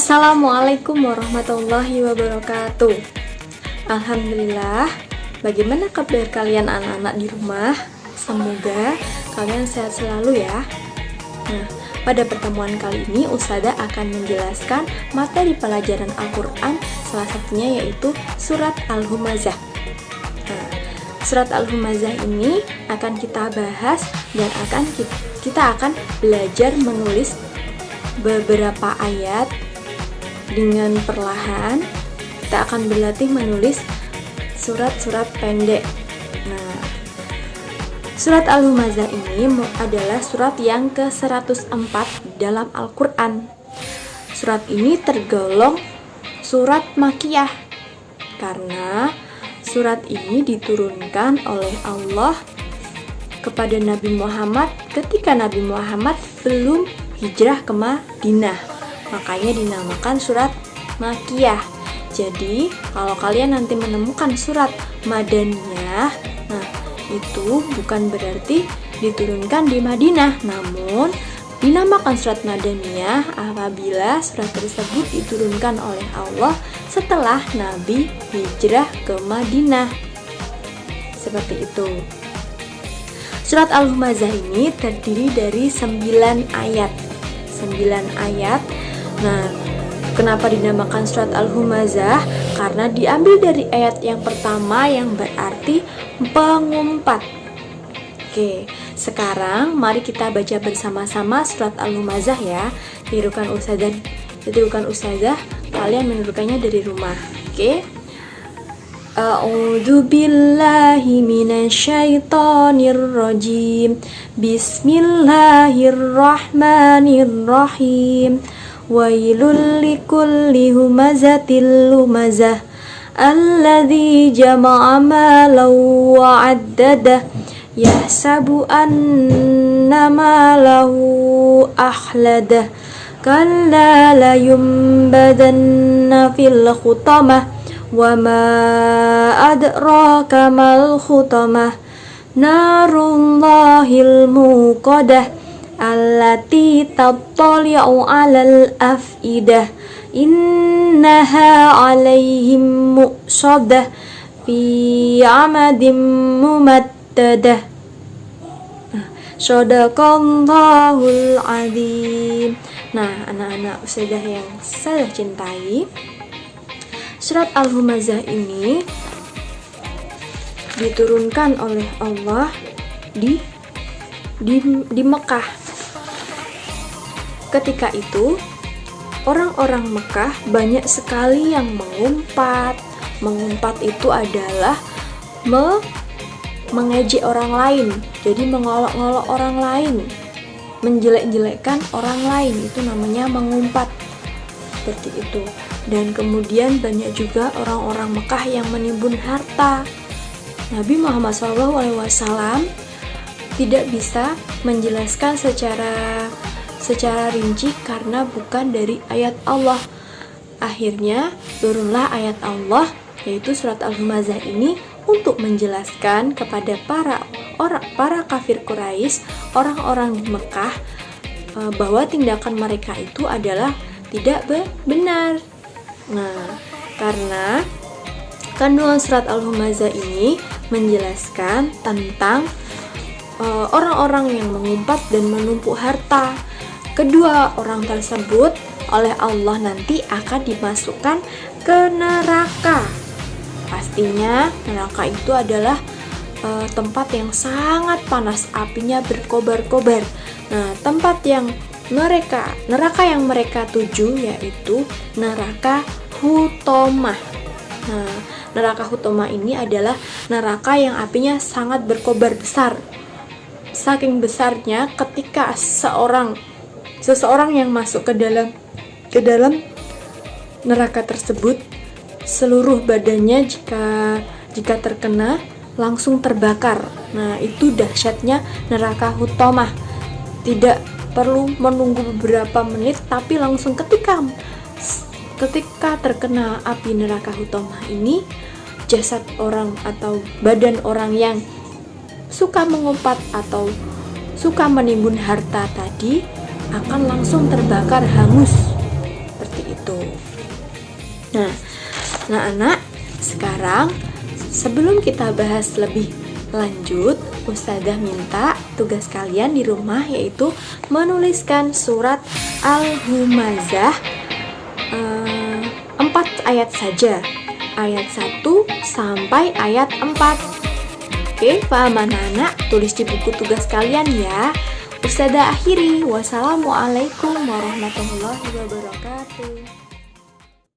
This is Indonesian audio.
Assalamualaikum warahmatullahi wabarakatuh. Alhamdulillah. Bagaimana kabar kalian anak-anak di rumah? Semoga kalian sehat selalu ya. Nah, pada pertemuan kali ini Ustazah akan menjelaskan materi pelajaran Al-Quran, salah satunya yaitu surat Al-Humazah. Nah, surat Al-Humazah ini akan kita bahas dan kita akan belajar menulis beberapa ayat dengan perlahan. Kita akan berlatih menulis surat-surat pendek. Nah, surat Al-Humazah ini adalah surat yang ke-104 dalam Al-Quran. Surat ini tergolong surat Makkiyah karena surat ini diturunkan oleh Allah kepada Nabi Muhammad ketika Nabi Muhammad belum hijrah ke Madinah. Makanya dinamakan surat Makkiyah. Jadi, kalau kalian nanti menemukan surat Madaniyah, nah itu bukan berarti diturunkan di Madinah, namun dinamakan surat Madaniyah apabila surat tersebut diturunkan oleh Allah setelah Nabi hijrah ke Madinah. Seperti itu. Surat Al-Humazah ini terdiri dari 9 ayat. 9 ayat. Nah, kenapa dinamakan surat Al-Humazah? Karena diambil dari ayat yang pertama yang berarti pengumpat. Oke, sekarang mari kita baca bersama-sama surat Al-Humazah ya. Tirukan Ustazah, kalian menirukannya dari rumah. Oke. A'udzu billahi minasyaitonir rajim. Bismillahirrahmanirrahim. Wailul likulli humazatil lumazah alladzi jama'a malan wa 'addadah yahsabu anna malahu akhladah kalla la yumbadanna fil khutamah wa ma adraka mal khutamah narullahil muqadah allati tattali'u 'alal afidah innaha 'alaihim mu'sadah fi 'amadim mumaddadah. Shadaqallahul 'adzim. Nah, anak-anak Ustazah yang saya cintai, surat Al-Humazah ini diturunkan oleh Allah di Mekah. Ketika itu orang-orang Mekah banyak sekali yang mengumpat. Mengumpat itu adalah mengejek orang lain. Jadi mengolok-olok orang lain, menjelek-jelekkan orang lain, itu namanya mengumpat. Seperti itu. Dan kemudian banyak juga orang-orang Mekah yang menimbun harta. Nabi Muhammad SAW tidak bisa menjelaskan secara rinci karena bukan dari ayat Allah. Akhirnya turunlah ayat Allah, yaitu surat Al-Humazah ini untuk menjelaskan kepada para kafir Quraisy, orang-orang di Mekah, bahwa tindakan mereka itu adalah tidak benar. Nah, karena kandungan surat Al-Humazah ini menjelaskan tentang orang-orang yang mengumpat dan menumpuk harta. Kedua orang tersebut oleh Allah nanti akan dimasukkan ke neraka. Pastinya neraka itu adalah tempat yang sangat panas, apinya berkobar-kobar. Nah, neraka yang mereka tuju yaitu neraka Hutomah. Nah, neraka Hutomah ini adalah neraka yang apinya sangat berkobar besar. Saking besarnya ketika seseorang yang masuk ke dalam neraka tersebut, seluruh badannya jika terkena langsung terbakar. Nah, itu dahsyatnya neraka Hutomah. Tidak perlu menunggu beberapa menit, tapi langsung ketika terkena api neraka Hutomah ini, jasad orang atau badan orang yang suka mengumpat atau suka menimbun harta tadi akan langsung terbakar hangus. Seperti itu. itu. Nah, anak-anak, sekarang sebelum kita bahas lebih lanjut, Ustazah minta tugas kalian di rumah yaitu menuliskan surat Al-Humazah 4 ayat saja, ayat 1 sampai ayat 4. Oke, paham anak-anak? Tulis di buku tugas kalian ya. Ustazah akhiri. Wassalamualaikum warahmatullahi wabarakatuh.